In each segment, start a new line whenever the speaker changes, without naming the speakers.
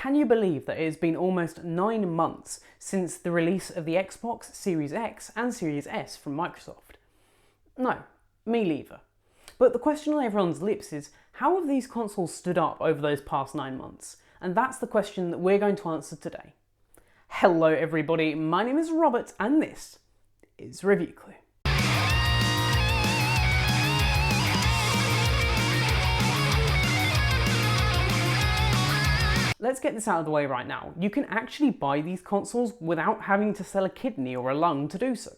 can you believe that it has been almost 9 months since the release of the Xbox Series X and Series S from Microsoft? No, me neither. But the question on everyone's lips is, how have these consoles stood up over those past 9 months? And that's the question that we're going to answer today. Hello everybody, my name is Robert and this is Review Clue. Let's get this out of the way right now. You can actually buy these consoles without having to sell a kidney or a lung to do so.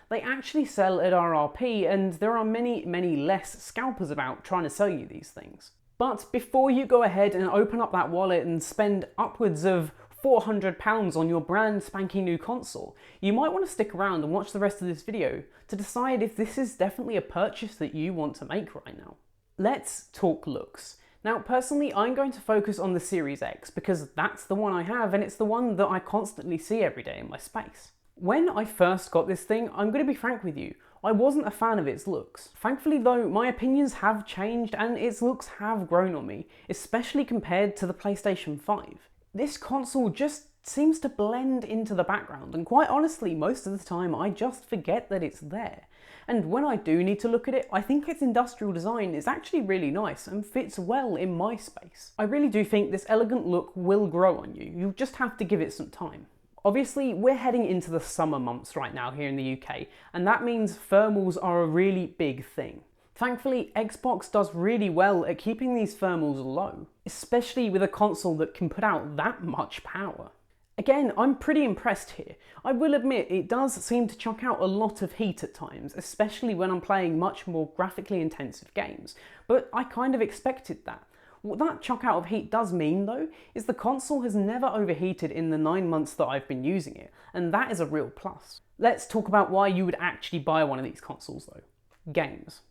They actually sell at RRP and there are many less scalpers about trying to sell you these things. But before you go ahead and open up that wallet and spend upwards of £400 on your brand spanking new console, you might want to stick around and watch the rest of this video to decide if this is definitely a purchase that you want to make right now. Let's talk looks. Now personally, I'm going to focus on the Series X because that's the one I have and it's the one that I constantly see every day in my space. When I first got this thing, I'm going to be frank with you, I wasn't a fan of its looks. Thankfully though, my opinions have changed and its looks have grown on me, especially compared to the PlayStation 5. This console just seems to blend into the background and quite honestly, most of the time I just forget that it's there. And when I do need to look at it, I think its industrial design is actually really nice and fits well in my space. I really do think this elegant look will grow on you, you just have to give it some time. Obviously, we're heading into the summer months right now here in the UK, and that means thermals are a really big thing. Thankfully, Xbox does really well at keeping these thermals low, especially with a console that can put out that much power. Again, I'm pretty impressed here. I will admit it does seem to chuck out a lot of heat at times, especially when I'm playing much more graphically intensive games, but I kind of expected that. What that chuck out of heat does mean though, is the console has never overheated in the 9 months that I've been using it, and that is a real plus. Let's talk about why you would actually buy one of these consoles though. Games.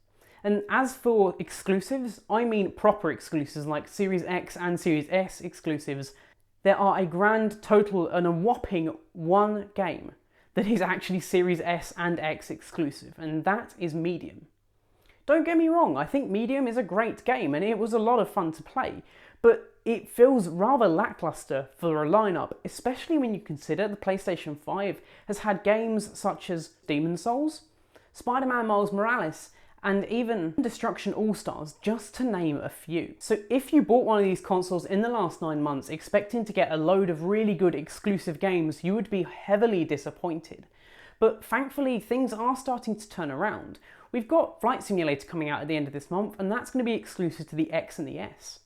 And as for exclusives, I mean proper exclusives like Series X and Series S exclusives. There are a grand total and a whopping 1 game that is actually Series S and X exclusive, and that is Medium. Don't get me wrong, I think Medium is a great game and it was a lot of fun to play, but it feels rather lackluster for a lineup, especially when you consider the PlayStation 5 has had games such as Demon's Souls, Spider-Man Miles Morales, and even Destruction All-Stars, just to name a few. So if you bought one of these consoles in the last 9 months expecting to get a load of really good exclusive games, you would be heavily disappointed. But thankfully, things are starting to turn around. We've got Flight Simulator coming out at the end of this month, and that's going to be exclusive to the X and the S.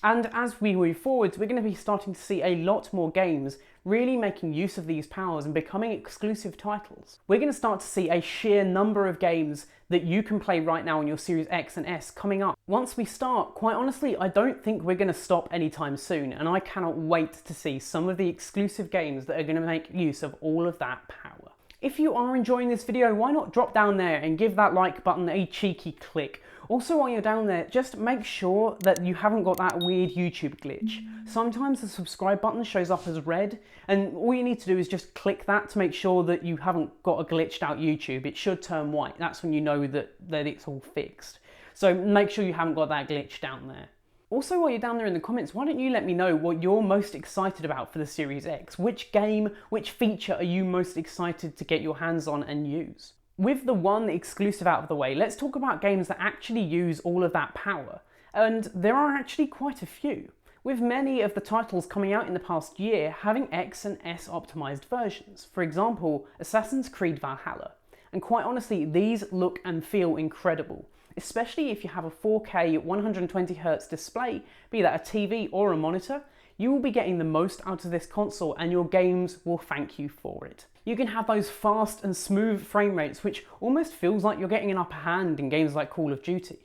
And as we move forwards, we're going to be starting to see a lot more games really making use of these powers and becoming exclusive titles. We're going to start to see a sheer number of games that you can play right now on your Series X and S coming up. Once we start, quite honestly, I don't think we're going to stop anytime soon, and I cannot wait to see some of the exclusive games that are going to make use of all of that power. If you are enjoying this video, why not drop down there and give that like button a cheeky click. Also, while you're down there, just make sure that you haven't got that weird YouTube glitch. Sometimes the subscribe button shows up as red, and all you need to do is just click that to make sure that you haven't got a glitched out YouTube. It should turn white. That's when you know that it's all fixed. So make sure you haven't got that glitch down there. Also, while you're down there in the comments, why don't you let me know what you're most excited about for the Series X? Which game, which feature are you most excited to get your hands on and use? With the one exclusive out of the way, let's talk about games that actually use all of that power. And there are actually quite a few, with many of the titles coming out in the past year having X and S optimized versions. For example, Assassin's Creed Valhalla. And quite honestly, these look and feel incredible, especially if you have a 4K 120Hz display, be that a TV or a monitor. You will be getting the most out of this console and your games will thank you for it. You can have those fast and smooth frame rates which almost feels like you're getting an upper hand in games like Call of Duty.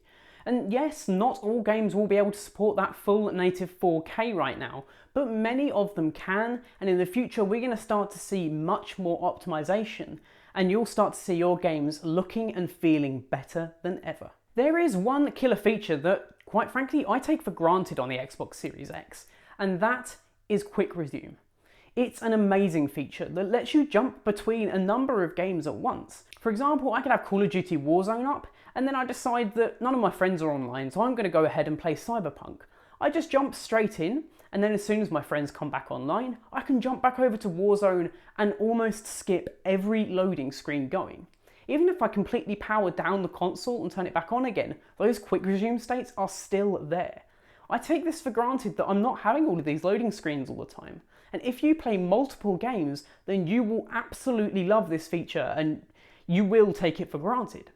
And yes, not all games will be able to support that full native 4K right now, but many of them can, and in the future we're going to start to see much more optimization, and you'll start to see your games looking and feeling better than ever. There is one killer feature that, quite frankly, I take for granted on the Xbox Series X, and that is Quick Resume. It's an amazing feature that lets you jump between a number of games at once. For example, I could have Call of Duty Warzone up, and then I decide that none of my friends are online, so I'm going to go ahead and play Cyberpunk. I just jump straight in, and then as soon as my friends come back online, I can jump back over to Warzone and almost skip every loading screen going. Even if I completely power down the console and turn it back on again, those quick resume states are still there. I take this for granted that I'm not having all of these loading screens all the time. And if you play multiple games, then you will absolutely love this feature and you will take it for granted.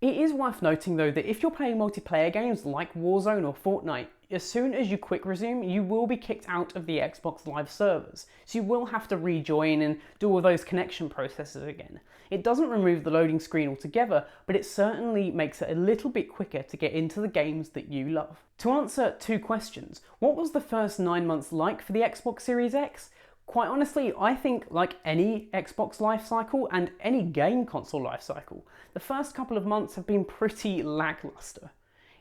It is worth noting though that if you're playing multiplayer games like Warzone or Fortnite, as soon as you quick resume, you will be kicked out of the Xbox Live servers. So you will have to rejoin and do all those connection processes again. It doesn't remove the loading screen altogether, but it certainly makes it a little bit quicker to get into the games that you love. To answer two questions, what was the first 9 months like for the Xbox Series X? Quite honestly, I think like any Xbox life cycle and any game console life cycle, the first couple of months have been pretty lackluster,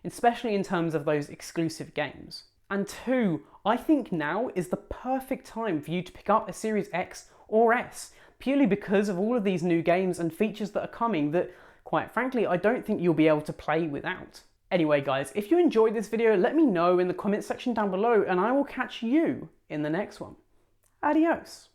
especially in terms of those exclusive games. And two, I think now is the perfect time for you to pick up a Series X or S, purely because of all of these new games and features that are coming that, quite frankly, I don't think you'll be able to play without. Anyway guys, if you enjoyed this video, let me know in the comments section down below and I will catch you in the next one. Adios.